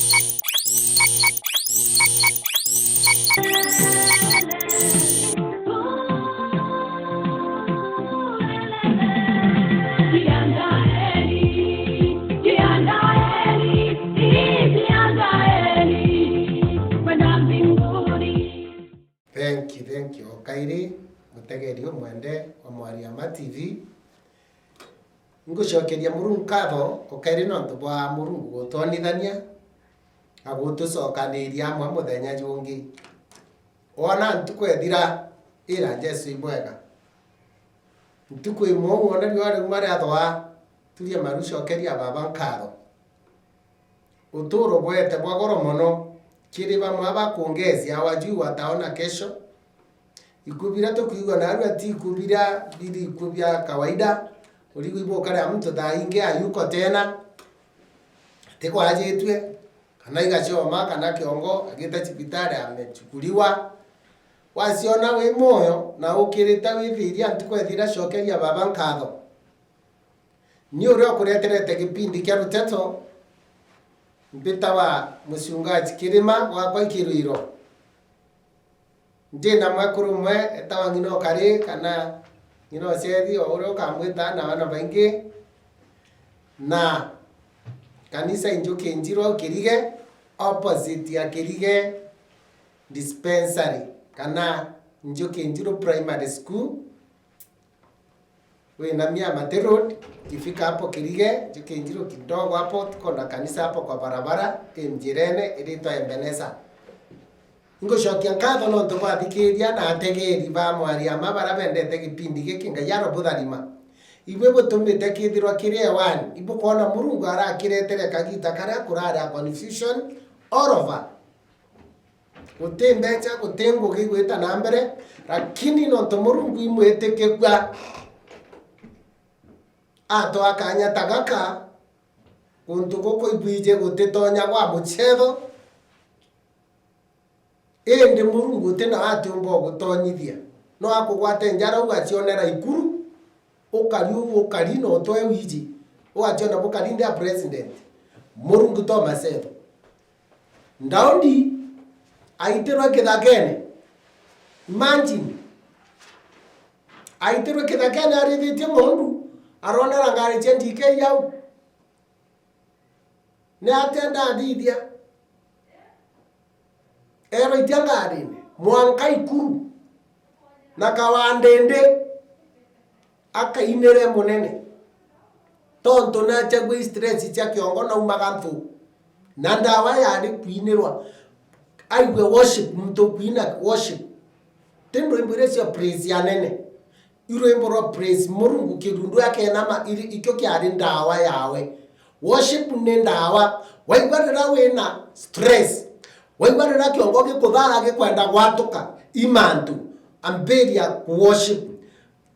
Thank you. Kairi mutegerio mwende wa Mwariama TV. Ngucokeria Murungu katho okairi no ntubwa Murungu gutonithania agutucokaniria amwe muthenya jungi. Ona ntukwethira ira Jesu ibwega. Ntukwe mo wona riwari mari athwa turie marucokeria baba nkatho. Uturo bwete bwa goro muno kiri bamwe abakungezia wajui wataona kesho. Ikubira tukuigwa na arua ti ikubira bili ikubia kawaida uligwibo kare mtu dainge ayuko tena teko ajetwe kana igachoma kana kiongo agita chipitari amechukuliwa wasiona we moyo na ukirita withiria ntukwethira cokeria baba nkatho ni uri okureterete gipindi kia ruteto mbita wa mucungaji kirima wakwa Ikirwiro ndina mwekuru mwe etawa ngino kari kana ngino cethi ore ukamwita na wana baingi na kanisa injuke njiro Kirige opposite ya Kirige dispensary kana njuke njiro primary school we na Miamati Road kifika hapo Kirige njuke njiro kidogo hapo tuko na kanisa hapo kwa barabara njirene ilitwa Ebeneza. Ngocokia nkatho no tubathikiria na ategeri ba Mwariama bara bendete gipindi giki ngayaro butharima ibwe butumite kithirwa kirie wani ibu kona Murungu arakiretere kagita karia kurara confusion all over utembecha kutengo gigwita na mbere lakini no to Murungu imweteke kwa ato akanya tagaka kuntu goko ibije gutitonya gwa muchetho ende Murungu tena atumbo gutonyithia no akugwate njara ugacionera ikuru ukari no toe wiji ugaciona bukarinde president Murungu to masetho ndaundi aiterwa kithakene imagine aiterwa kithakene arithitie mundu aronera ngari chendike yau ne atenda adithia ero itiangarine mwanka ikuru na kawandende akainere munene tonto na chagwe stress cha kiongo na umagantu na ndawa yari kuinirwa aiwe worship mto kuina worship tendo embrace ya praise ya nene iro emboro praise Murungu kirundu yake nama ikyo kyari ndawa yawe worship ne ndawa waigwarira wena stress waigwarira kiongo gikuthara gikwenda gwatuka imantu amberia worship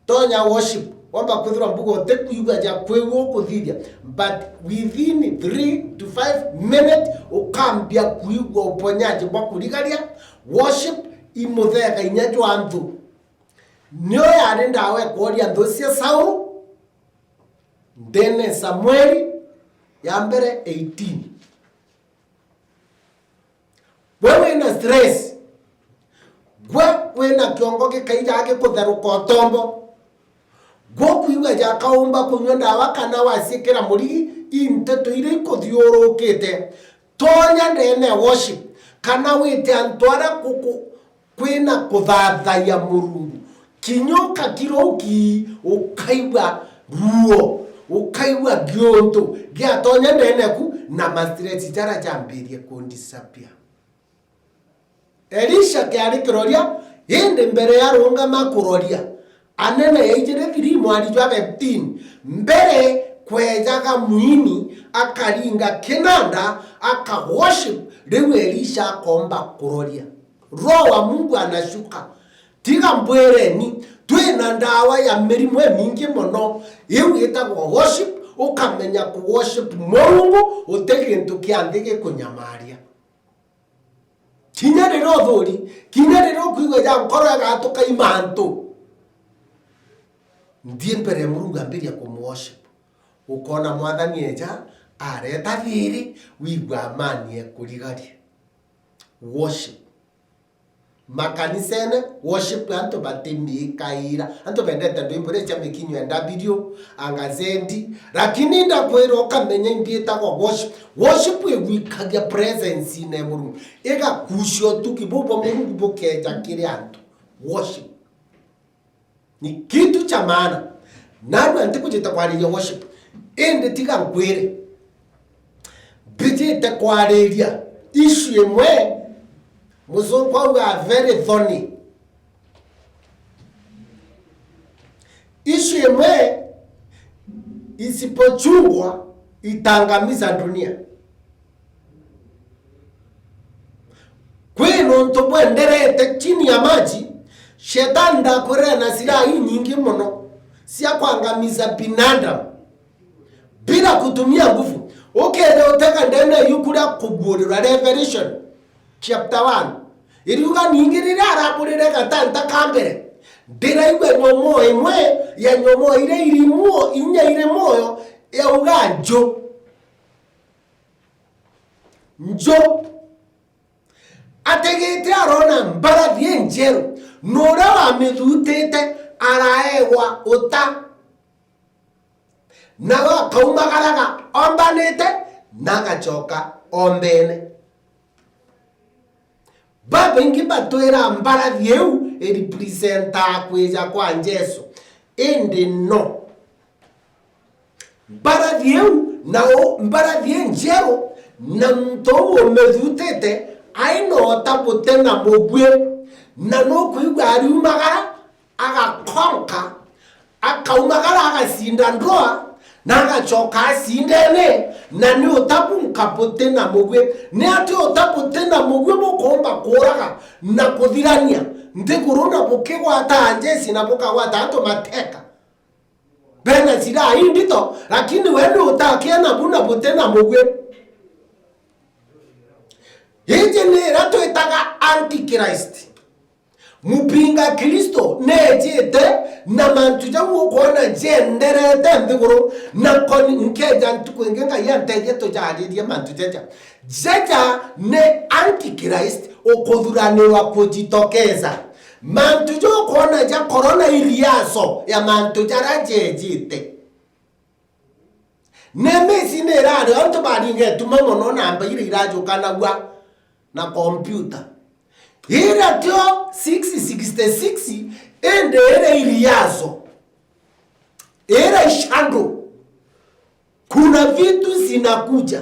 tonya worship wamba kwithira mbugo tekuiga ja kwewo kuthithia but within 3 to 5 minutes ukambia kuigwa uponyaji bwa kurigaria worship imutheka inyajo anthu nyo yari ndawe koria ndosia Saul ndene Samueli ya mbere 18 wewe na stress wewe na kiongo gikaija gikutharuka otombo gokuiga ja kaumba kunywa ndawa kana wasikira muri inteto ire ikuthiurukite tonya ndene worship kana wite antwara kuku kwina kuthathaya Murungu kinyoka kiroki ukaigwa ruo ukaigwa gionto gia tonya ndene ku na mastress jara jambirie kundisapia Elisha kiari kiroria inde mbere ya runga makuroria anene ejere 3 mwari jwa 15 mbere kwejaga muini akaringa kinanda aka worship rewe Elisha komba kuroria roho wa Mungu anashuka tiga mbwere ni twina ndawa ya mirimo mingi muno iu itagwo worship ukamenya ku worship Mungu utegintu kiandike kunyamaria kinyariro thuri kinyariro kuigwa ja nkoro gatuka imantu ndie mbere Murungu ambiria ku worship ukona mwathani eja areta thiri wigwa amani ekurigaria. Worship makanisene worship anto batemi kaira anto bendeta ndimbre cha mekinyo enda video angazendi lakini ndakwero kamenya ndieta kwa worship wikagia presence ine Mungu ega kushyo tukibobo Mungu bokeja kile anto. Worship ni kitu cha maana nani antikujita kwa ile worship ende tika ngwere bijita kwa ile issue mwe muzungu wa very thorny. Issue mwe isipochungwa itangamiza dunia. Kwenu ntobwenderete chini ya maji shetani ndakorera na silaha nyingi mno sia kuangamiza binadamu bila kutumia nguvu. Leo uteka ndene yukura kuburira Revelation chapter 1 iriuga ningirira arapurire gatanta kambere ndira iwe nyomo imwe ya nyomo ire irimo inya ire moyo ya uganjo njo ategete arona mbarathi enjero nora wa mithutete araewa uta naga kaumagaraga ombanete naga choka ombene baba ingi batwera mbarathi eu representa kweja kwa Jesu ende no mbarathi eu nao mbarathi enjero na mtowo methutete aino tapotena mogwe na no kuigwa ari umagara agakonka akaumagara agasinda ndoa na agachoka asindene na ni otapunka potena mogwe ni ati otapotena mogwe bokomba koraga na kuthirania ndiguruna bukigwa atanjesi na buka ato mateka bena sira indito lakini wewe utakiana buna potena mogwe. Hije ni rato itaga antichrist mupinga Kristo nejete na mantuja wokona jenderete ndiguru na koni nkeja ntukwenganga yanteje to jadidia mantuja jaja ne antichrist okodhurane wa kujitokeza mantuja wokona ja corona iliaso ya mantuja rajejite nemesi ne rado anto badinge tumamono namba ile irajo kanagwa na computer ira tio 666 ende ere iliazo ere shando kuna vitu zinakuja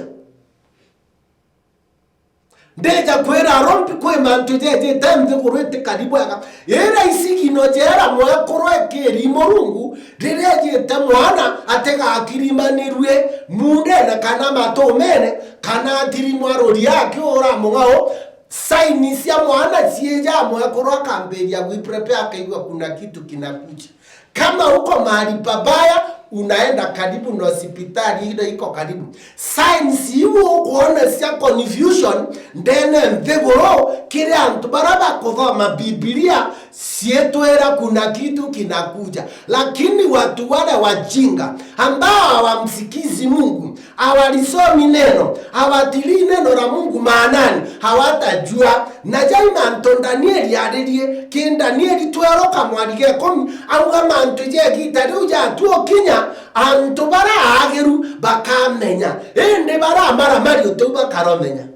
ndeja kwera rompi kwe mantujeje tamze kurete karibu yaka era isiki nojera moya koroeke rimorungu direje tamwana atega akirimanirwe munde na kana matomene kana atirimwaro yake ora mongao saini sia mwana sieja moya koroka mbeli ya kuiprepare kaigwa kuna kitu kinakuja. Kama uko mahali pabaya unaenda karibu na hospitali ile iko karibu. Science hiyo kuona sia confusion ndene ndegoro kile antu baraba kusoma Biblia sietwera kuna kitu kinakuja. Lakini watu wale wajinga ambao hawamsikizi Mungu, hawalisomi neno, hawatilii neno la Mungu maanani, hawatajua. Na jaima Anton Danieli adirie kin Danieli tueroka mwalige 10 au kama antuje gitari uja tuo kinya antu bara ageru bakamenya ende bara mara mari utuba karomenya.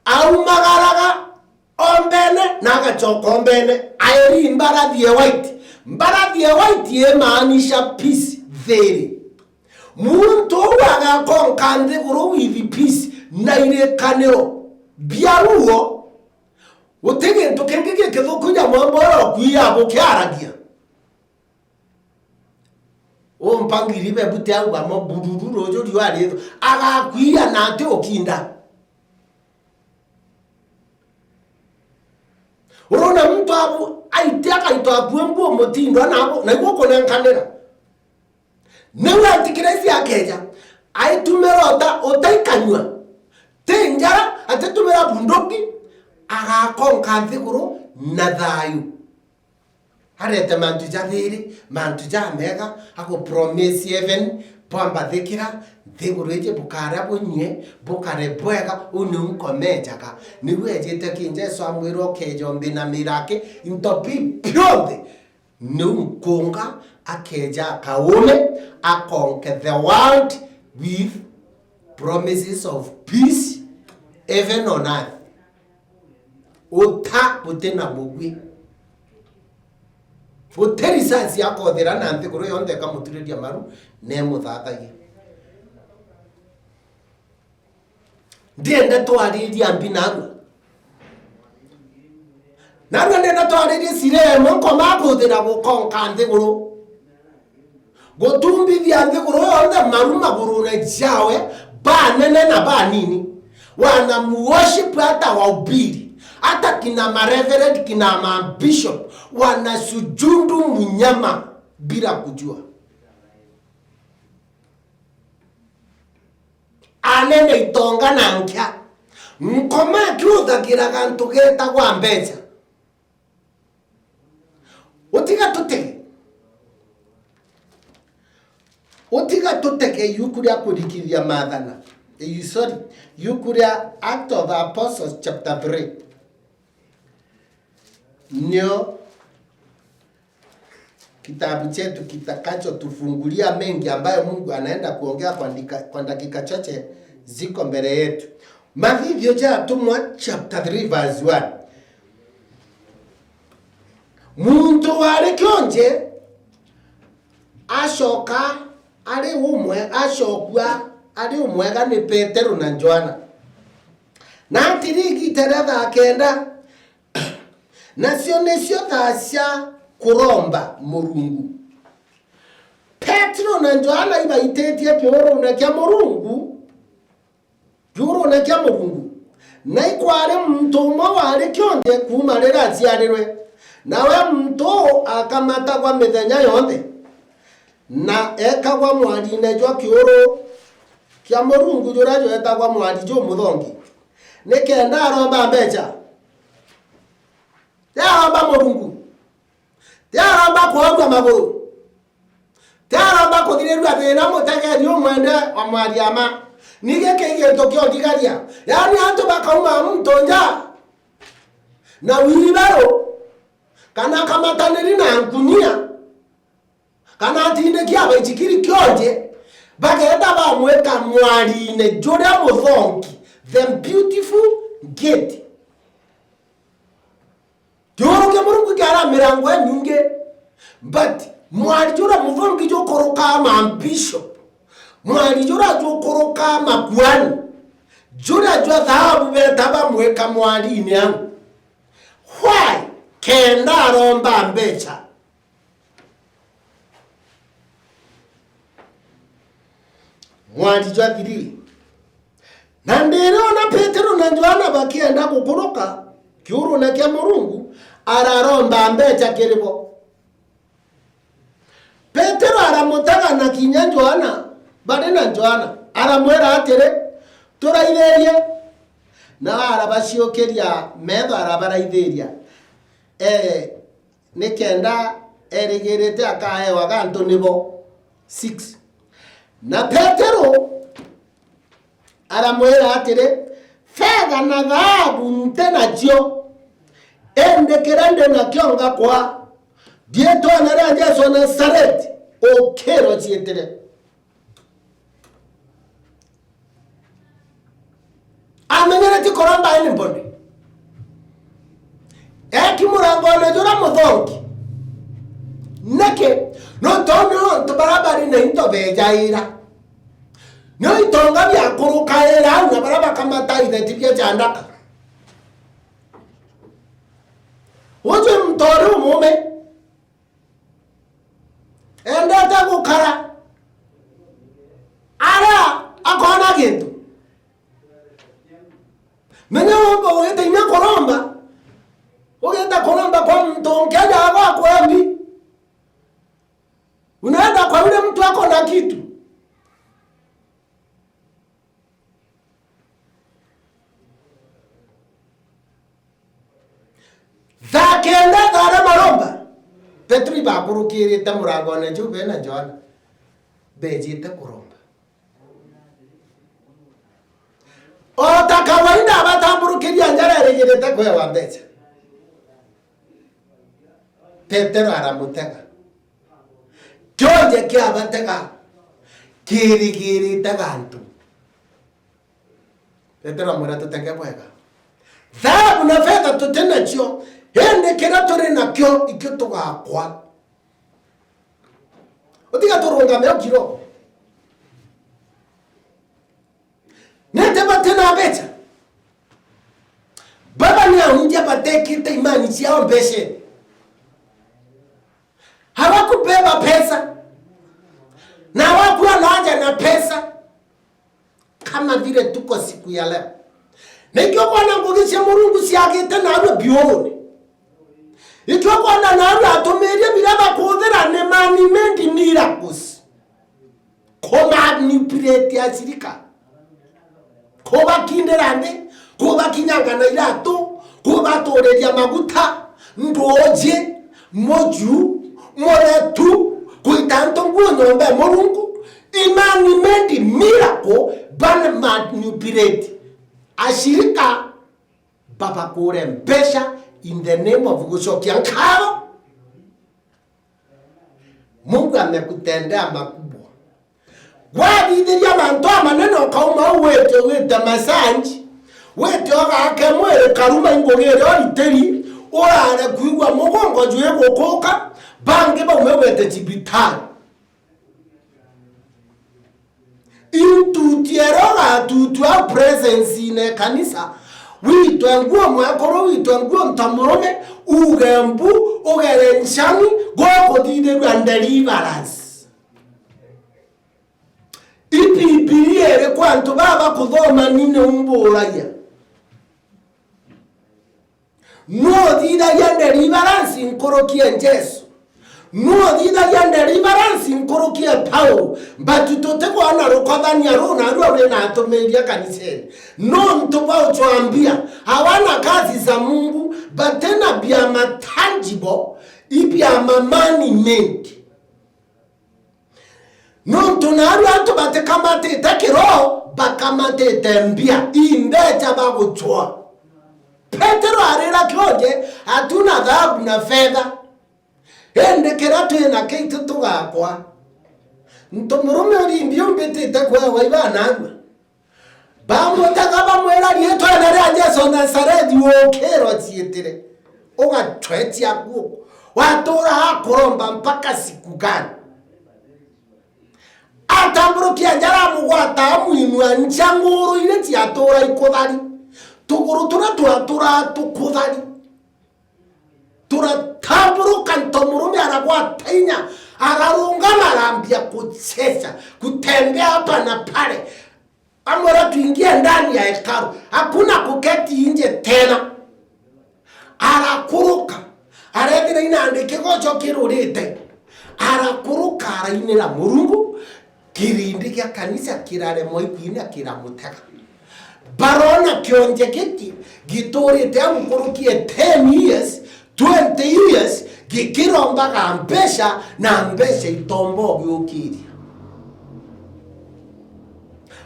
Au magaraga ombene naga chokombene ayeri mbarathi white. Mbarathi white yemaanisha peace very. Muntu waga konkande guru with peace na ile kanero biaruo utege ntokengege kezo kuja mwamboro kuya bokyaragia o mpangiribe buti angu amo buduru rojo diwari aga kuya nate okinda urona mtu abu aitaka itoabuembo motindo nabo na igoko nankanera newe antikiresi akeja aitumerota otaikanywa tenjara atetumera bundoki agakonka nthiguru na thayu arete mantu jathiri mantu jamega ako promise heaven pamba thikira thigureje bukara bunywe bukare bwega ununkomejaga niwe jete kinje samwiro kejombe na mirake into pipyonde nunkonga akeja kaume akonke the world with promises of peace even on earth. Uta butena mugwi buterisansi yakothera na nthiguru yonde kamuturiria maru ne muthathagia ndiende twariria mbinaru narwa ndenda twariria sire monko makuthira gukonka nthiguru gutumbithia nthiguru yonde maru maguru na jawe ba nene na ba nini wana worship hata wahubiri hata kina mareverend kina mabishop wanasujudu mnyama bila kujua. Anene itonga na nkya mkoma kiuthagira gantu getagwa mbeca utiga tutege yukuria kurikithia mathana. Yukuria Act of the Apostles chapter 3 ndio kitabu chetu kitakacho tufungulia mengi ambayo Mungu anaenda kuongea kwa dakika chache ziko mbele yetu. Mathayo chapter 3 verse 1. Muntu wari kionje ashoka ari umwe ashokwa ari umwega ni Petero na Johana na tirigi teretha kenda nacio nicio thasya kuromba Murungu. Petro na Johana ibaitetie kioro na kia Murungu na ikware mtu umwe wari kionde kuma rira aciarirwe nawe mtu akamatagwa mithenya yothe na ekagwa mwari-ine jwa kioro kia Murungu jura jo etagwa mwari jo muthongi nikenda aromba mbeca yaromba Murungu yaromba kuogwa maguru yaromba kuthirĩrua thĩna mũtegeri ũmwende wa mwari ama nige kĩigĩto kĩo ndigaria yani antu bakauma mtonja na wilibaro kana kamatanĩri na nkunia kana atinde kiaba ichikiri kionje bagenda bamweka mwari-ine jura muthongi the beautiful gate Joro ke Murungu kara mirango nyunge but mwari jura muthongi jo koroka ma bishop mwari jura jo koroka makuani jura jo dhahabu betaba mweka mwari-ine yangu why kenda romba mbecha mwari jwa thiri na ndero na Petero na Johana bakienda gukoroka kiuru na kia Murungu araromba mbecha kiribo. Petero aramutaga na kinya Johana bade na Johana aramwera atire turaitherie na arabaciokeria metho arabaraithĩria nikenda erigirite akahewa gantu nibo 6 na Petero aramwera atire fedha na dhahabu ntenacio endekera na kionga kwa dieto anara Yesu Nazareti okero chietire amenyere ti koramba ene mbone murango na jora muthongi neke no tono to barabari na into bejaira no itonga bya kuruka era na baraba kamata identify chandaka woje mtoro mume enda ta gukara ara akona gintu menya wako wete ina koromba Unaenda koromba kwa mtonge hawa kwa mbi. Unaenda kwa yule mtu wako na kitu. Zakenda dhara maromba. Petro ibakurukirite murangone njube na John bejite kuromba ota kawaida abatamburukiria njara rigirite kwewa mbeca. Petero aramutega kionje kia batega kirigirite gantu. Petero amwira tutege bwega thahabu na fedha tutena cio hende kira turi nakio ikio tugakwa utiga turungame okiro nete batena becha baba ni ahunja batekite imani ciao mbeshe hawakubeba pesa na hawakuwa na haja na pesa kama vile tuko siku ya leo. Nikiwa kwa ngugisha Mungu siagite na aro bione. Ikiwa kwa na aro atomeria biraba kuthera ne management miracles. Koma manipulate asirika. Koba kinderande, koba kinyangana irato, koba toreria maguta, ndoje, moju, moretu, kuitanto nguo nyombe Mungu. Management miracle ban manipulate. Ashirika baba kure mpesha in the name of Gushokia Nkaro. Mungu amekutendea makubwa. Wadidiria mantoa maneno kauma wete masanji. Wete oga akemwele karuma ingogere oliteri. Ora ale kuigwa mugongo juye gokoka. Bange ba umewete chibitani. Into tieroga tutua presence ine kanisa witwe nguo mwakoro witwe nguo ntamorome ugembu ugere nshani goko dide and deliverance ipipiriere kwantu baba kuthoma nine umburaya no dida ya deliverance nkorokie Jesu. No dida ya deliverance nkorokie Paulo but tutoteko ana rokodhani arona aro na atomeria kaniseni. No mtoba uchoambia hawana kazi za Mungu but tena biama tangible ibiama management. No tunaru ato bate kamate takiro bakamate tembia indecha baguchwa. Petero arera kyoje hatuna dhahabu na fedha. Hende keratu ena keitu tugakwa. Ntomurume ori mbio mbetete kwa waibana agwa. Bamutaka bamwera rieto enarea Jesu Nazareti wokero tietire. Oga tweti akuo. Watora hakuromba mpaka siku gani. Atamburukia njara mugwata amuinua nchanguru ile tiatora ikothari. Tuguru tunatura tukuthari. Turatamburuka ntomurume aragwatainya ararungama arambia kucheza kutembea hapa na pale. Amora tuingie ndani ya hekalu. Hakuna kuketi nje tena. Arakuruka. Aregina inaandike gocho kirurite. Arakuruka arainira Murungu. Kirindi kia kanisa kirare moikwina kiramuteka. Barona kionje kiti gitorite amukurukie 10 years 20 years gikiromba kampesha na mbesha itombo gyukiria.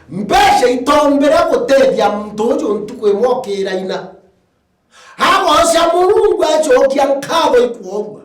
Mbesha itombera gutethia mtujo ntukwe mwokira ina. Hagosha Murungu achokia nkabo ikuogwa.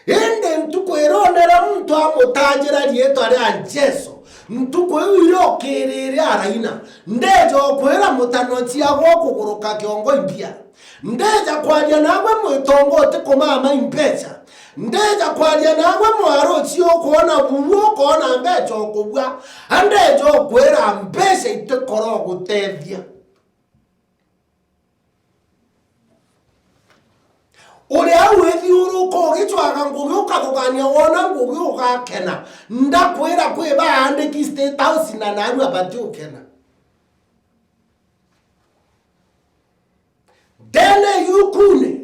Ende ntukwe ronera mtu amutajira rieto ari Jesu. Ntukwe uiro kerere araina. Ndejo kwera mutanoti agoko kuruka kiongo impia. Ndeja kwaria nawe mwitongo tikomama impesa. Ndeja kwaria nawe mwarochi okuona buwo okuona mbecho okubwa. Ndejo kwera mbesa itekoro gutethia. Ore awethi uruko gitwaga ngugi ukagugania wona ngugi ugakena. Ndakwira kwiba andiki State House na naru abati ukena. Dene yukune.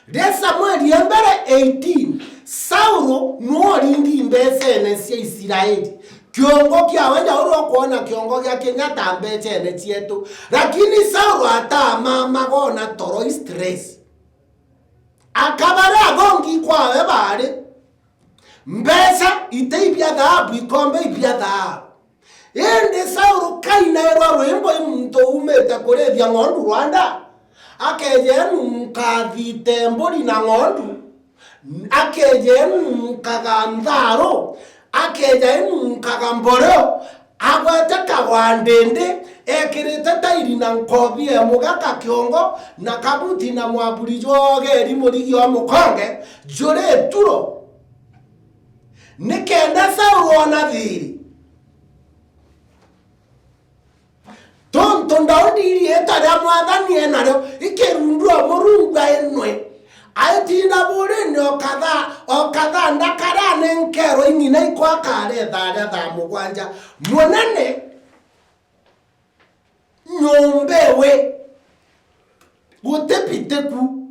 De Samuel yambere 18. Saulo nuorindi mbese nesia Israeli. Kiongo kia wenda uro kuona kiongo kia Kenyatta mbeche netietu. Lakini Saulo ata mama gona toro stress. Akabare agongi kwa webare. mbesa iteibia dhahabu ikombe ibia dhahabu ende sauro kaina erwa rwimbo imuntu umete kurethia ng'ondu Rwanda akejenu mkathite mburi na ng'ondu akejenu mkagantharo akejenu mkagamboro agwete kagwandende ekirite tairi na nkobi emugaka kiongo na kabuti na mwaburi joge erimurigi wa mukonge jore turo nikenda sauro ona thiri tonto ndaudiri etara mwathani enaryo ikirundwa murunga enwe aitina burene okatha ndakarane nkero ingine ikwakare tha mugwanja munene nyombewe gutepiteku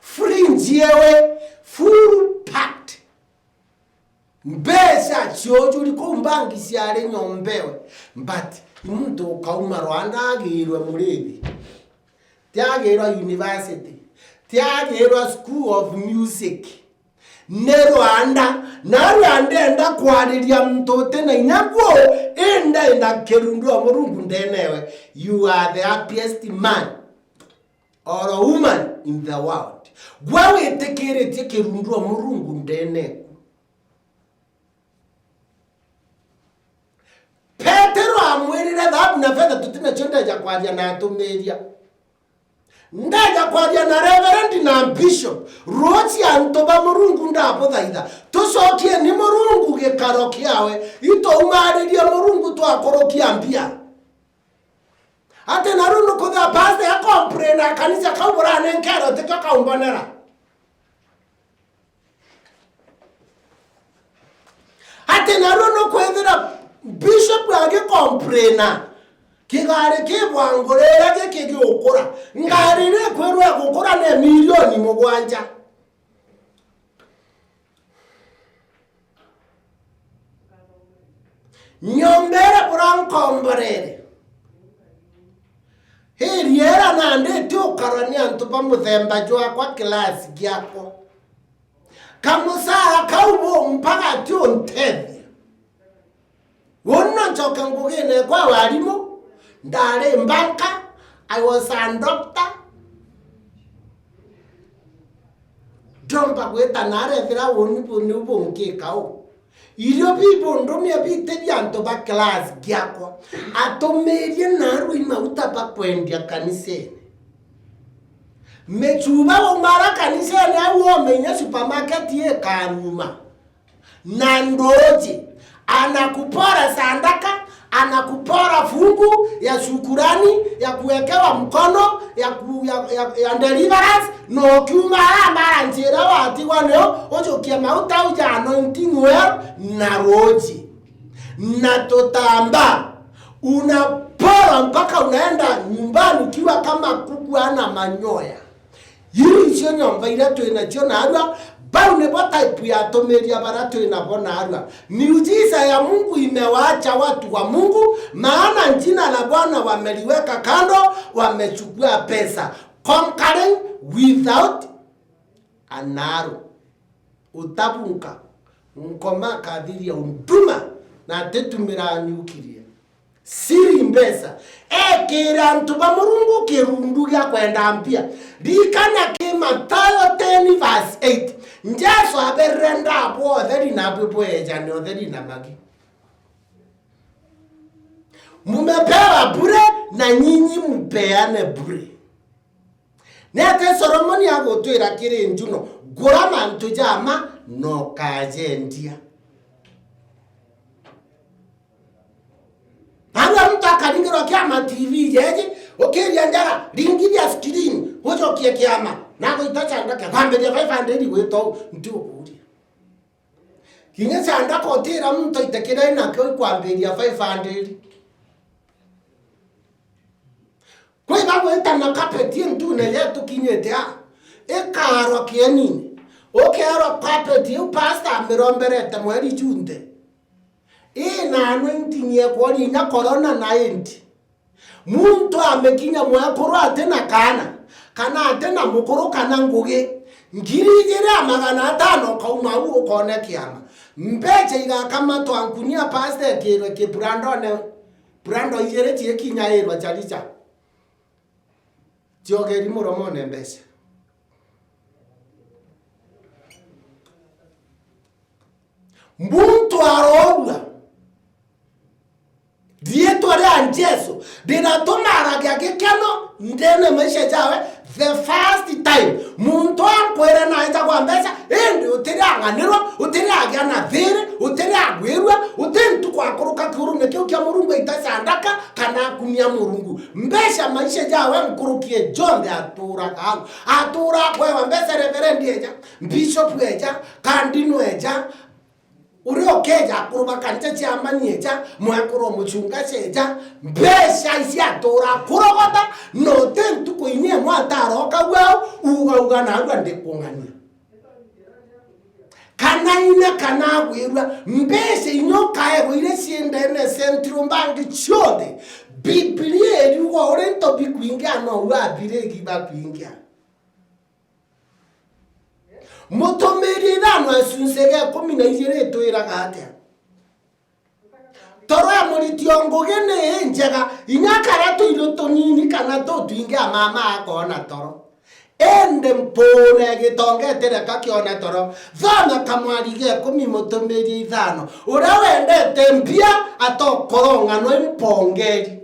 fringewe full packed mbesa chojuri kumbangi siare nyombewe but imuntu kauma Rwanda agirwe murethi tiagirwa university tiagirwa school of music ne Rwanda na Rwanda enda kwariria mtote na inyago enda kerundu amurungu ndenewe you are the happiest man or a woman in the world gwawe tekere kerundu amurungu ndene Petero amwirire dhahabu na fedha tutina chonda ja kwaria na atumeria ndaja kwaria na reverend na bishop rozi antoba murungu ndapo thaitha tucokie ni murungu gikaro kiawe ito umariria murungu twakorokia mbia ate naruno kutha pastor ya komprena kanisa kaubura nkero tikaka umbonera ate naruno kwethira bishop age komprena kigare kibwangorera gikigi ukura ngarire kwerwe gukura ne milioni mugwanja nyombere burankomborere heriera nande tukarani antupa muthemba jwa kwa class gyako kamusa kaubo mpaka tu ntethi wonna choka ngugine kwa walimu ndare mbaka I was a doctor jomba kweta nare thira woni bonke kao irio bibo ndomia bite anto ba class gyako atomerie naru imauta ba kwendia kaniseni mechuba umara kaniseni awo menya supermarket ye kanuma na ndoje anakupora sandaka anakupora fungu ya shukurani ya kuwekewa mkono ya deliverance no kiumara mara njira wati waneo ojo kia mauta uja anointing well na roji na totamba unapora mpaka unaenda nyumbani ukiwa kama kuku ana manyoya yiri sio nyomba ile tu inajiona arwa baune bota ipu ya tomeria barato inabona arwa miujiza ya Mungu imewaacha watu wa Mungu maana jina la Bwana wameliweka kando wamechukua pesa conquering without an arrow utabunka nkoma kadiri ya unduma na tetumira nyukirie siri mbesa ekera ntuba murungu kirundu ya kwenda mpia dikana ke Mathayo 10 verse 8 njaso aberenda abo theri na bebo ejane otheri na magi mumepewa bure na nyinyi mupeane bure nete Solomoni agotwira kire njuno gurama ntujama no kajendia Hana mtaka lingiro kiama TV yeje okeria ndara lingiria screen hojo kie kiama nako itacha ndaka kwamberia 500 weto ndio kuri kinyesa ndako tira mtu itekera na kwa kwamberia 500 kwa babo itana kapeti ntune yetu kinyete a ekaro kienini okero kapeti u pastor miromberete mweri junde na anointing ye kwori na corona 90 muntu amekinya mwakuru atena kana atena mukuru kana nguge ngiri jira magana 5 kauma huo kone kiama mbeche igakama twankunia paste ke brando ijere tie kinyairwa chalicha tiogeri muromone mbese muntu arobwa dieto ari anjeso dina tomara gakekano ndene meshe jawe the first time muntu akwera na ita kwa mbesa endi utiri anganiro utiri agana thiri utiri agwerwa utentu kwa kuruka kuru nekyo kya murungu itasandaka kana kumya murungu mbesha maisha jawe mkurukie jonde atura kwa mbesa reverend eja bishop eja kandino eja uriokeja kuruba kanite chiamani eja mwakuro muchunga cheja mbesha isi atura kurogota no tentu kuinie mwataroka wao uga na agwa ndekungania kana ine kana wirwa mbesha inyoka ego ile siendene centrum bank chode biblia eriwo orento bikuingia no wa biregi bakuingia motomeri dano asunsege 12 toira gatia toro ya muritiongo gene njega inyakara to iroto nini kana to twingia mama akona toro ende mpore gitonge tere kakiona toro thana kamwarige 10 motomeri thano ura wende tempia atokoronga no impongeri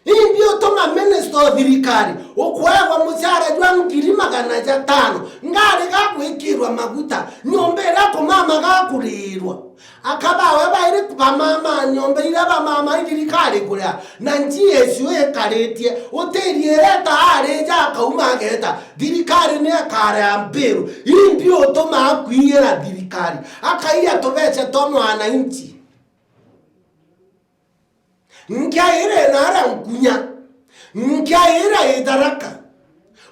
Imbio toma minister thirikari ukwewa mushara jwa ngiri 500 ngari gakwikirwa maguta nyombe rako mama gakurirwa akabawe baire kuba mama nyombe iraba mama thirikari kuria na njie sio karetie uterie reta areja kauma geta thirikari ne kare ambiru imbio toma akwira thirikari akaiya tobeche tomwana inchi nkiaire nara nkunya nkiaire idaraka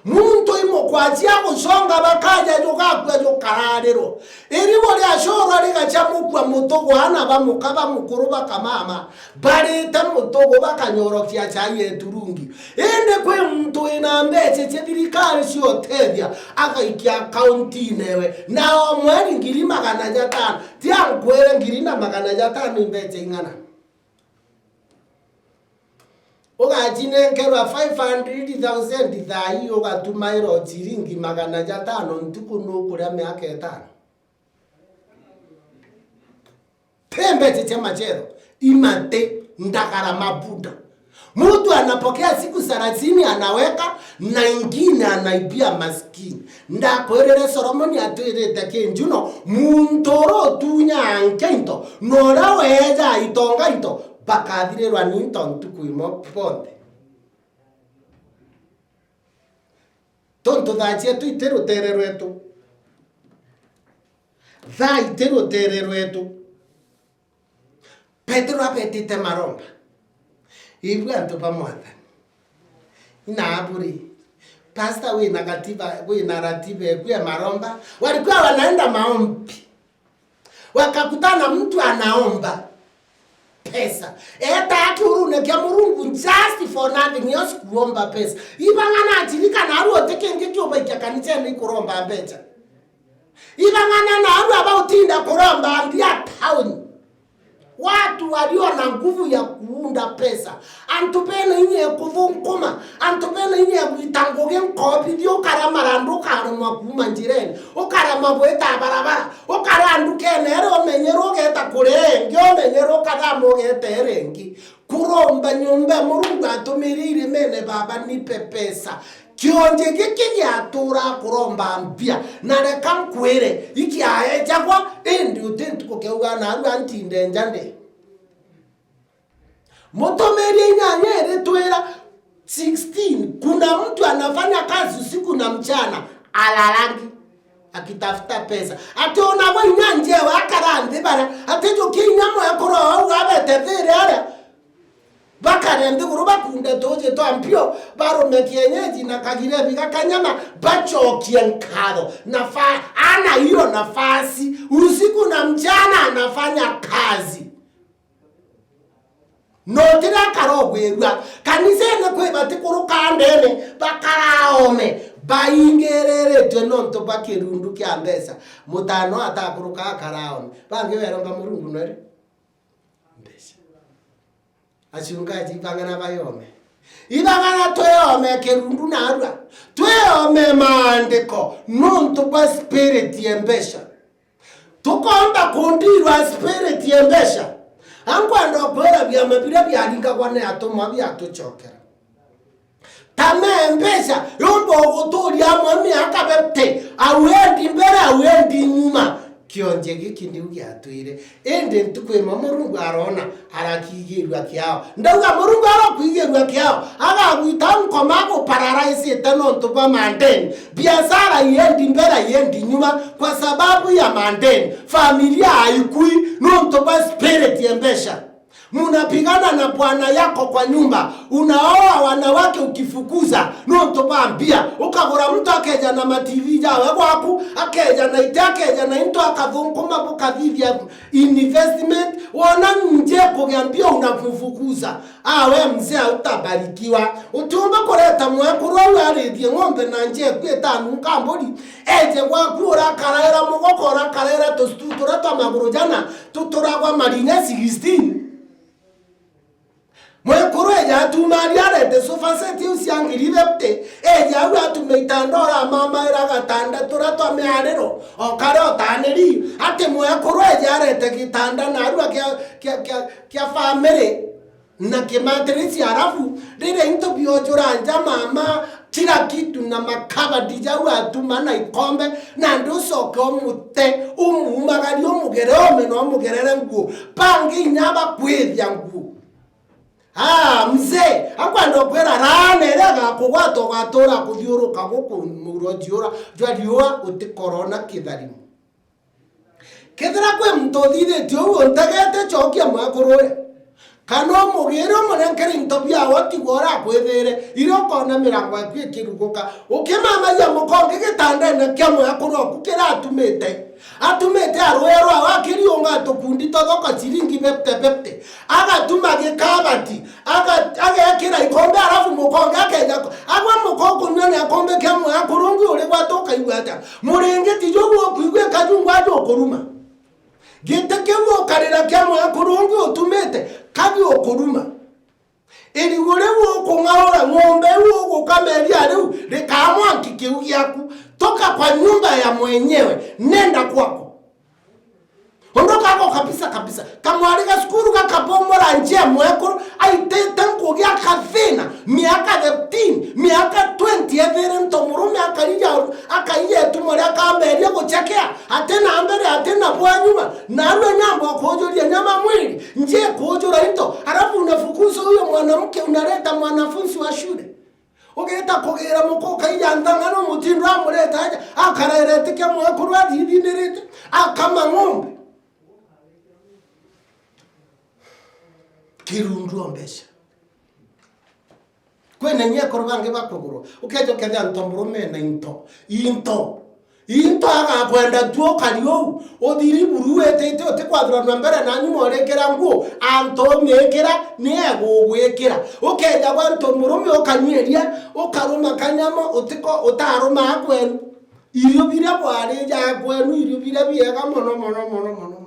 muntu imo kwachia kushonga bakaja jokakwa jokararero eribo lya shoro ligachamukwa mutogo hana bamukaba mukuruba kamama bari tamutogo bakanyorokia chaye turungi ende kwe muntu inambeche chebirikari sio tebya akaikia county newe na omweri ngiri 500 tiankwere ngiri na 500 imbeche ingana oga jine kerwa 500,000 thai oga tumairo chiringi 500 ntuku no kuria miaka 5 pembe chiche machero imate ndakara mabuda mtu anapokea siku 30 anaweka na ingine anaibia maskini ndakwerere Solomoni atwirete kenjuno muntoro tunya ankento nora weja itonga ito bakadhirwa ninton tukuimo ponde tonto dache tu itero tererwetu za itero tererwetu Petro apetite maromba ibwa ntopa mwata ina aburi pasta we negativa we narrative kwa maromba walikuwa wanaenda maombi wakakutana mtu anaomba pesa eta aturune kya murungu just for nothing yos kuomba pesa ibangana atirika na aro tekenge kyoba kanisa ni kuromba pesa ibangana na aro abautinda kuromba ndia town watu walio na nguvu ya kuunda pesa antupene inye kuvunkuma antupene inye kuitangoge nkopi dio karamarandu karama kumanjireni okarama bweta barabara okarandu kenero menyero geta kurenge omenyero kadamo geterengi kuromba nyumba murungu atumirire mene baba nipe pesa kionje giki yatura kuromba mpia na reka mkwere iki aeja kwa endi utentu kokeuga na aru antinde njande motomeri nyanyere twera 16 kuna mtu anafanya kazi usiku na mchana alalangi akitafuta pesa ationa wa nyanje wa karande bara atejo kinyamo yakoro au abetevere ara bakarende kuruba kunda toje to ampio baro mekienyeji na kagire bikakanyama bachokie nkado ana hiyo nafasi usiku na mchana anafanya kazi notira karogwerwa kanise ne kwe batikuru kandene bakaraome baingerere nonto bakirundu kya mbesa mutano atakuruka karaoni bange weronga murungu nari mbesa achungaji bangana bayome ibangana tweyome kirundu narwa tweyome maandiko nonto ba spirit yembesha tukomba kundirwa spirit yembesha ankwando kwera bya mabira byalinga kwane atoma byatuchokera tamembesha yombo gotori amwe akabete awendi mbere awendi nyuma kionje gikindi ugiatwire ende ntukwema murungu arona arakigirwa kyao ndauga murungu arakwigirwa kyao agagwita nkomago pararaisi tano ntuba mandeni biashara yendi mbere yendi nyuma kwa sababu ya mandeni familia haikui no ntuba spirit yembesha munapigana na bwana yako kwa nyumba unaoa wanawake ukifukuza no tobambia ukagora mtu akeja na TV jawe kwaku akeja na itakeja na into akavunko bukavivya investment wana nje kugiambia unafufukuza awe mzee utabarikiwa utumba koreta mwekuru arithie ng'ombe na nje kweta nkambori eje kwaku urakaraira mugokora karaira tostutura tamaguru jana tuturagwa marinya 16 mwekuru eja tumariare de sofaseti usiangiribepte eja atumeitandora mama iragatanda turato amearero okaro taneri ate mwekuru eja arete kitanda na arua kia family na kimatrisi arafu rire into biojoranja mama kila kitu na makaba dijawa atumana ikombe na ndusoke omute umumagari omugere omeno omugerere ngu pangi nyaba kwithya ngu mzee akwando kwera rane rega kugwato gatora kuthiuruka guku murojiura jwaliwa uti corona kitharimu kethira kwe mtothire tio ntagete chokia mwakurore kano mugiro murenkeri ntobia wati gora kwethere iroko na mirango yakiruguka ukimama ya mukonge gitanda na kyamo yakuro kukira atumete aroero awakiri onga tokundi todoka chiringi bepte agatuma gekabati aga yakira ikombe arafu mukonge akeja agwa mukongo nyone akombe kyamo yakurungu uri gwatoka igwata murengeti jogo kwigwe kajungwa jokoruma gitekemo karira kyamo yakurungu utumete kabi okuruma eri worewo kongahora ng'ombe wo kameria leo rekamwa kikeu yaku toka kwa nyumba ya mwenyewe nenda kwako ondoka kwako kabisa kamwalika skuru kakapomora nje mweko aitete ngogia kafena miaka 15 miaka 20 evere ntomurume akaiye tumore akamberia kuchekea atena ambere atena kwa nyuma narwe nyambo kojoria nyama mwili nje kojora into alafu unafukuza huyo mwanamke unaleta mwanafunzi wa shule ogeta kogera mukoka ijandangano mutindo amuleta aja akarerete kya mweko rwadi hidinderete akama ng'ombe kirundu ombesha kwene nye korbange bakogoro ukejo kenya ntomurume na into aga kwenda tuo kaliyo odiri buruete ite otekwadra nambere na nyuma orekera ngo anto mekera nego gwekera ukeja kwa ntomurume okanyeria okaruma kanyamo otiko otaruma akwenu irio bira bware ja kwenu irio bira biega mono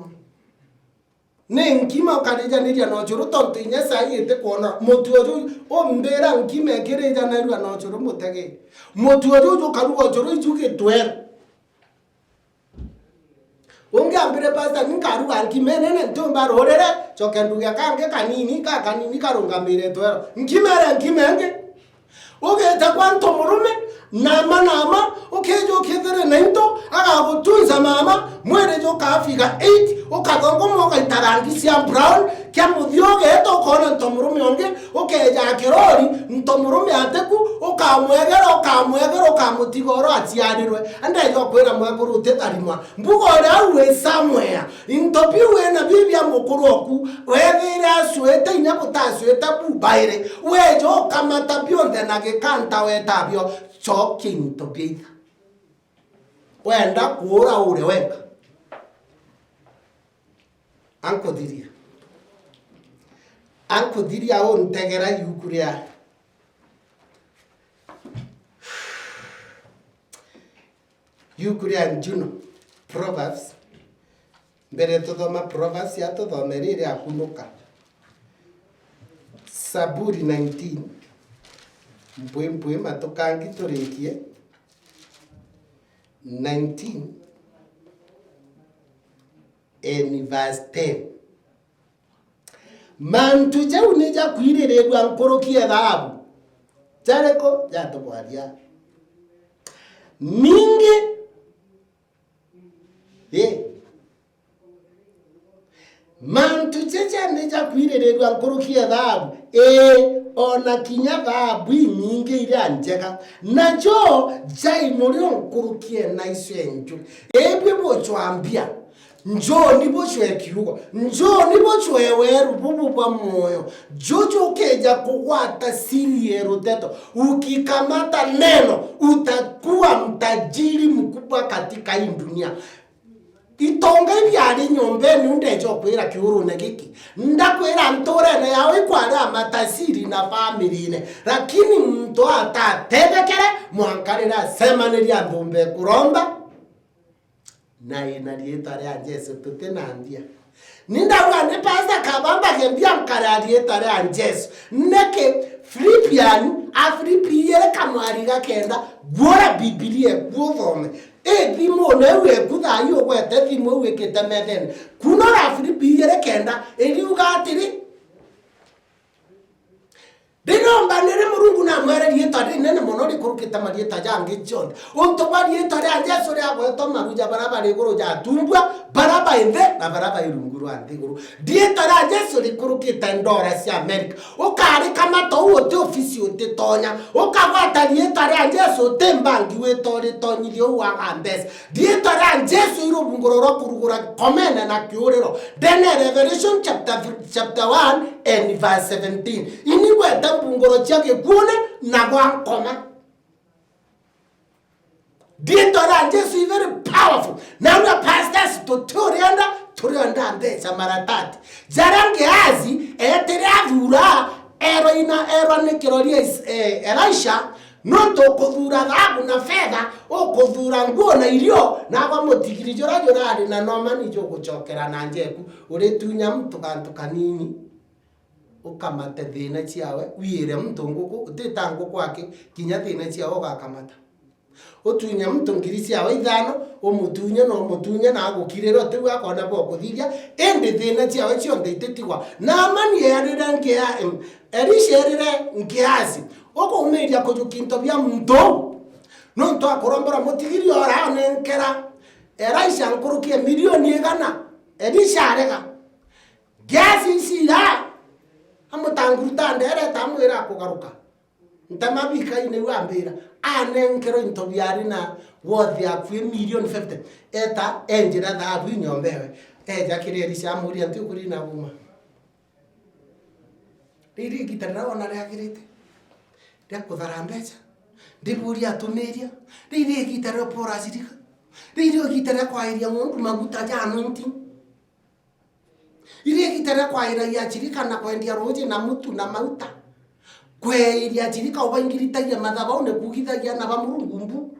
nenkima kadija niria no churu tonto inyesa yete kuona motuoju ombera nkime kereja na rua no churu mutege motuoju karugo churu ichuke twer onge ambire pasta ninkaru alkimene ne ntomba rorere chokenduga kange kanini karunga mire twer nkimenge oge takwanto murume nama okejo kedere nento aga gutunza mama mwere jo kafika 8 okagongo moka itarangisia brown kya mudioge to kona ntomurume onge okeja kirori ntomurume ateku okamwegero kamutigoro atiarirwe anda yo kwera mwakuru tetarimwa mbugore awe somewhere intopiwe na bibia mukuru oku wethira swete inyabuta swete bubaire wejo kamata bionde na gekanta wetabio choking to be wenda kuora ure wenga anko diria on tegera yukuria Yukuria Juno. Proverbs. Mbere tuthoma Proverbs ya tuthomerire akunuka. Saburi 19. Mpwe matukangi turikie. 19 and verse 10. Mantu jau nija kwirererwa nkorokie thahabu. Jareko jatobwaria. Mingi mantu checha nija kwirererwa nkorokie thahabu. Ona kinya thahabu nyingi iria njega. Najo jai murio nkorokie na icio enju. Ebwe bochwambia. Njoni bochwe kiugo. Njoni bochwe weru bubu bwa moyo. Jojo keja kuwata siri eroteto. Ukikamata neno utakuwa mtajiri mkubwa katika hii dunia. Itonga ibyari nyombeni undejo kwira kiuru negiki. Ndakwira ntorene yawe kwara matasiri na family ne. Lakini mtu atatebekere mwankarira semaneria ndumbe kuromba. Na inarieta ria Jesu tutenandia. Nindawa ne pasta kabamba gembia mkararieta ria Jesu. Neke Philippian Afilipiere kamwariga kenda gora Biblia guthome. Thimo newe kuthayo gwete thimo wekete methen. Kuno Afilipiere kenda eliuga atiri. Dinomba nere murungu na mwere rieta nene monori kurukita marieta jange John. Onto bari eta ria Jesu ria gweto maruja baraba riguru ja tumbwa baraba inde na baraba irunguru andiguru. Dieta ria Jesu rikurukita ndora cia America. Ukari kama to wote ofisi ote tonya. Ukagwata dieta ria Jesu tembangi wetori tonyithio wa ambes. Dieta ria Jesu irubunguroro kurugura komene na kiuriro. Then Revelation chapter 1 and verse 17. Iniwe bungoro chake kuone na gwankoma. Dieta Jesu is very powerful. Now the pastors to Torianda mbesa maratati. Zarange azi etere avura ero nekiroria Elisha noto kodhura dhahabu na fedha o kodhura nguo na irio na kwa motigiri joradi na nomani jogo chokera na njeku uretunya mtu kantu kanini ukamata thina ciawe wire mtu nguku utita nguku wake kinya thina ciawe gakamata utunya mtu ngiri ciawe ithano umutunya na agukirero tu akona bokuthiria ende thina ciawe cionde ititigwa na mani yarira ngia erisherire ngiasi ukomeria kujukinto bya mtu no nto akorombora mutigiri ora nenkera Elisha nkurukie milioni igana erisharega gasi sila amutangurutande ere tamwira kugaruka ntamabika ine wambira anenkero into byari na worth ya 1 million 50 eta enjira dhahabu nyombewe eja kireri cia muri anti kuri na buma riri gitarra ona reagirite ria kuthara mbeca ndiburi atumiria riri gitarra pora cirika riri gitarra kwa iria mundu maguta ja anointing ile kitara kwa ira ya chirika na kwendia roje na mutu na mauta kwe iria chirika obangiritagia mathaba one kugithagia na bamurungumbu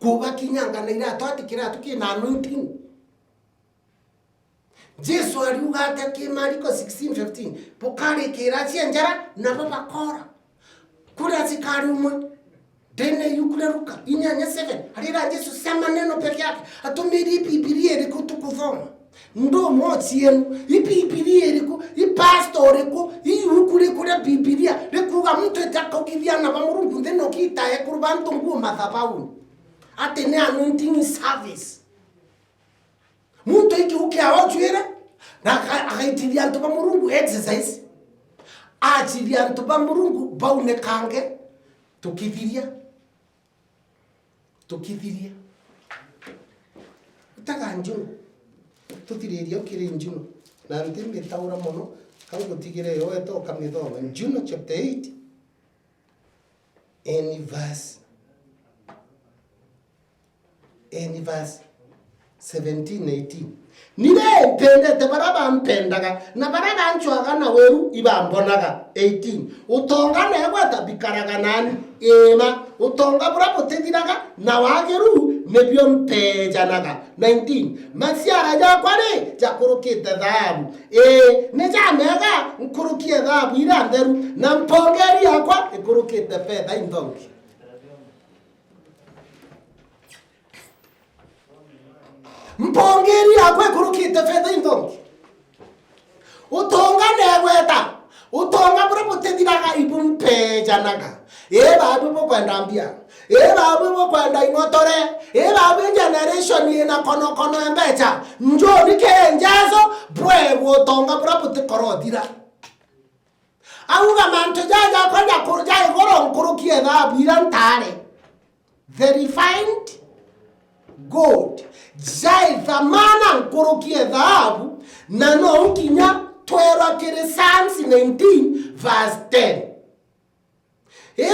kuba kinyanga na ira twatikira tukina anointing. Jesu aliuga atake Marko 16:15 pokare kira cienjara na baba kora kura zikari umwe dene yukule ruka inyanya 7 alira Jesu sema neno peke yake atumiri Biblia ile kutukuzoma ndo mochi yenu Biblia iliku pastor iliku yukule kule Biblia likuga mtu etakokivia na bamurungu ndeno kita ekurubantu nguo mathabauni atene anointing service mtu iki aochwira na akaitilia antu bamurungu exercise achilia antu bamurungu baune kange tukithiria utaga njunu tutiriria ukiri njunu na ndimbe taura mono kango tigire yo eto kamithoma Juno chapter 8 and verse 17-18 nile pende te baraba mpendaga na baraba anchwaga na weru ibambonaga 18 utonga na egwata bikaraga nani ema utonga bura potethiraga na wageru mebio mpejanaga 19 masiara ja kwani jakurukite dhahabu ne jamega nkurukie dhahabu ira nderu na mpongeri yakwa ikurukite fedha indongi mpongeri yakwa ikurukite fedha indongi utonga negweta utonga bro mutethiraga ibumpejanaga babu bo kwenda mbia babu bo kwenda ingotore babu generation ina kono embecha njoni kenjazo bro utonga bro mutikorodira auga manto jaja kwenda kurja igoro nkurukie dhahabu irantare the refined gold jai thamana nkurukie dhahabu na no nkinya twera kire Psalms 19 verse 10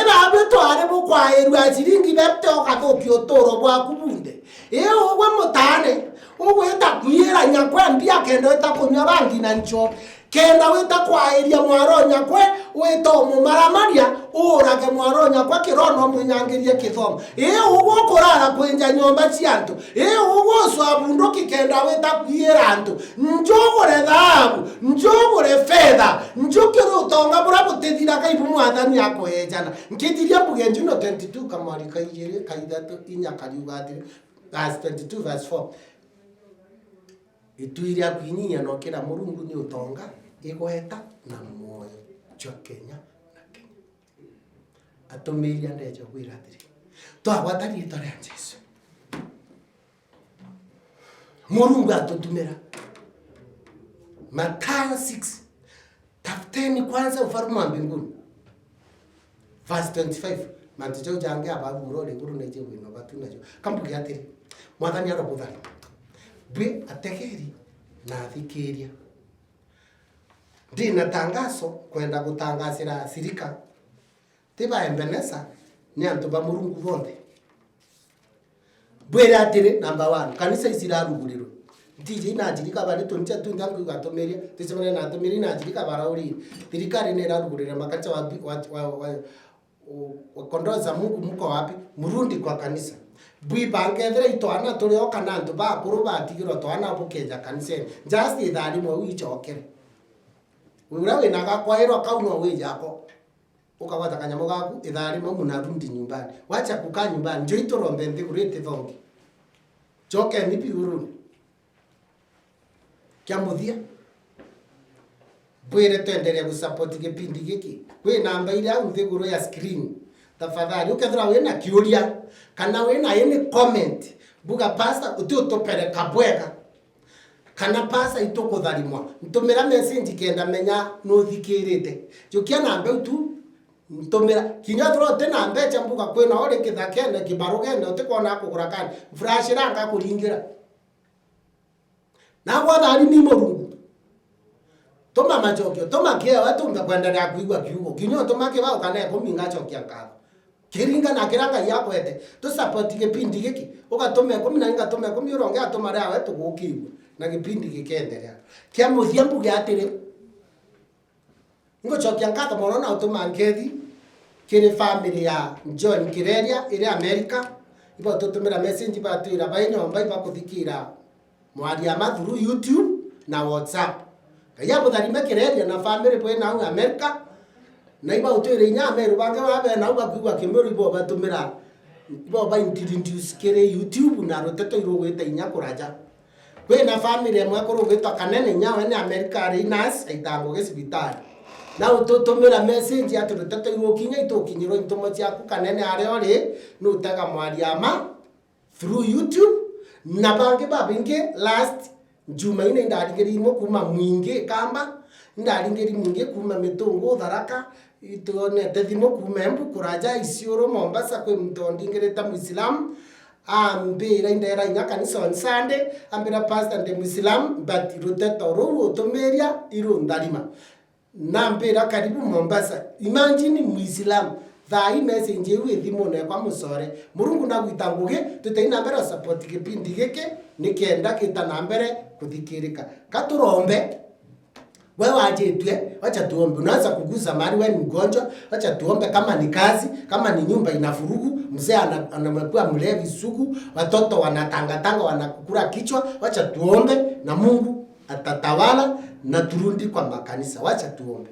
babu tware bukwa erwa chiringi bepte okaboki otoro bwa kubunde ogwe mutane ogweta kuyera nyakwe mbia kendo etakunya bangi na ncho kenda weta kwa eria mwaro nyakwe weto mumaramaria urage mwaro nyakwe kirono munyangirie kithomo ogwo kurara kwenja nyomba ciantu ogwo swabundo kikenda weta kuyera antu njogore dhahabu njogore fedha njukiro utonga bura butethira kaibu mwathani akohejana nkitiria bugenjuno 22 kamari kaijere kaidatu inyakariugatire verse 22 verse 4 ituiria kwinyinya no kira murungu ni utonga igweta na moyo cha Kenya na Kenya atomeria ndejo kwiratiri twagwatari tore Jesu murungu atutumira Mathayo 6 tafuteni kwanza ufalme wa mbinguni verse 25 manticho jange ababu role guru neje wino batunajo kambuge atiri mwathani arobuthani bwe ategeri na thikiria ndina tangazo kwenda gutangasira sirika tiba embenesa ni antu ba murungu bonde bwe atiri number 1 kanisa isiraruguriro ndije na jirika bari toncha tundangu gatomeria tisebone na tomeri na jirika barauri tirikari ne rarugurira makacha wa kondoza Mungu muko wapi murundi kwa kanisa bwi bangethera itwana turi okana ntu ba kuru batigiro twana bukeja kanisa just ithari mwe wichokere ura wina gakwairwa kauno wijako ukawata kanyamo gaku ithari mwe munarundi nyumbani wacha kukaa nyumbani njo itorombe ndi kurete thongi choke ni piuru kiamuthia bwire tuendelee kusupport kipindi giki we namba ile au thiguru ya screen tafadhali ukethira wena kiuria kana wena any comment buga pasta ututopere kabweka kana pasta itokutharimwa ntumira message kenda menya no thikirite jukia namba utu ntumira kinya throte namba cha mbuga kwena ore kithakene kibarugene utikona kugura kani flash ranga kuringira na gwathari ni murungu toma machokio toma kia watu mbekwenda kuigwa kiugo kinyo toma kiba ukane kuminga chokia ngalo kiringa na kiranga yako ete to support kipindi giki ukatome 10 na ingatome 10 uronge atoma ra wetu gukiwa na kipindi gikendelea kia muthia mbuge atire ngo chokia ngata morona utoma ngethi kire family ya John Kireria ile America ibo tutumira message batwira bayinyomba ibakuthikira mwari ya through YouTube na WhatsApp kaya buthari mekereria na family bwe na America na iba utwire nya meru bange babe na ubakugwa kimeru ibo batumira ibo ba introduce kire YouTube na roteto irogweta inya kuraja kwe na family mwe kurogweta kanene nya we ni America rinas aitango gesibitari na utotomera message ati roteto irokinya itokinyiro intomo cyaku kanene are ore nutaga mwari ama through YouTube na bange babinge last Jumaine ndaringeri mo kuma mwinge kamba ndaringeri mwinge kuma mitungo tharaka itone tethimo kuma embu kuraja isioro Mombasa kwe mtondi ngereta Muislam ambira indera kanisa on Sunday ambira pastor nde Muislam but roteto ro tomeria iro ndarima nambira karibu Mombasa imagine Muislam thai message we thimo ne kwa musore murungu na gwitanguge tutaina mbere support kipindi gike nikenda kita na mbere kuthikirika katurombe Wewe aje wacha tuombe. Unaanza kugusa mahali wewe ni mgonjwa, wacha tuombe. Kama ni kazi, kama ni nyumba ina furugu, mzee anamekuwa mlevi sugu, watoto wanatangatanga wanakukura kichwa, wacha tuombe na Mungu atatawala na turundi kwa makanisa. Wacha tuombe.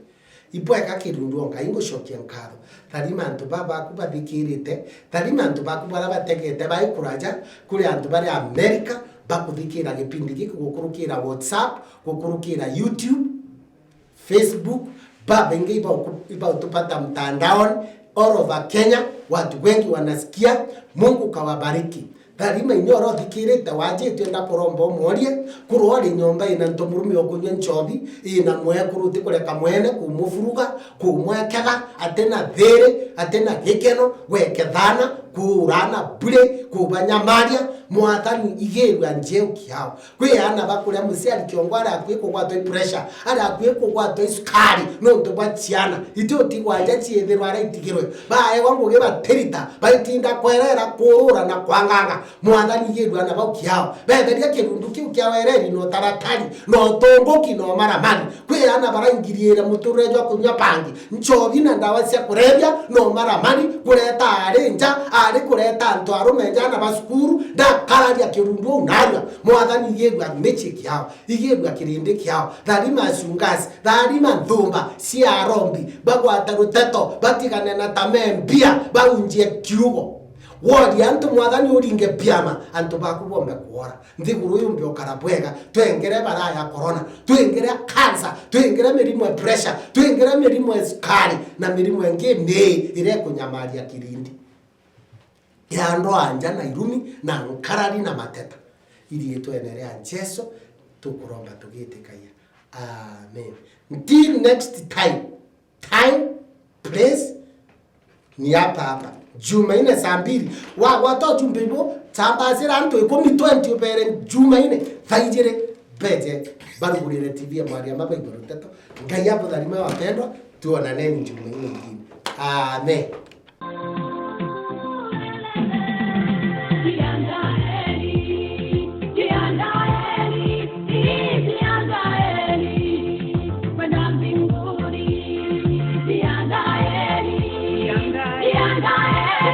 Ipoe kakirundu onga shokia nkaro. Tarima antu baba kubathikirite, tarima antu bakubara bategete baikuraja kuri antu bari America bakuthikira gipindi giki gukurukira WhatsApp, gukurukira YouTube, Facebook, baba ingi iba utupata mtandaoni all over Kenya, watu wengi wanasikia. Mungu kawabariki. Tarima inyoro thikirite waje twenda kurombo morie kurori nyomba ina ntomurumi okunya nchobi ina mwe kuruti kureka mwene kumufuruga kumwekega atena there atena gikeno wekethana kurana bure kubanyamaria mwathani igerwa njeu kiao kwi ana bakuria musiari kiongwara akwiko gwato pressure ara akwiko gwato sukari no ntobatiana itio tigwanja chiethirwa ara itigirwe bae wangu geba terita baitinda kwerera kurura na kwanganga mwathani igerwa na baukiao betheria kirundu kiu kia wereri no taratari no tomboki no maramani kwi ana barangiriera muturejo kunya pangi nchobi na ndawa cia kurebia no maramani kureta arenja ari kureta ntwaro menjana basukuru da kararia kirundu unarwa mwathani igerwa mechi kiao igerwa kirinde kiao tharima sungazi tharima ndumba cia rombi bagwata ruteto batigane na tamembia baunjie kiugo wodi antu mwathani uringe piama antu bakubombe kuora nthiguru yumbe okarabwega twengere bara ya corona twengere cancer twengere mirimo ya pressure twengere mirimo ya sukari na mirimo yengi ne ire kunyamaria kirindi ya ndo anja na irumi na nkarari na mateta ili yetu enelea Jesu tukuromba tugitikaya. Amen. Until next time, place ni hapa Jumaine saa 2 watoto mbibo tambazira nto 20 ubere Jumaine thaijire beje barugurire TV ya Maria mama iboruteto ngai hapo dhalima wapendwa tuonane Jumaine nyingine. Amen.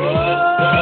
Yeah.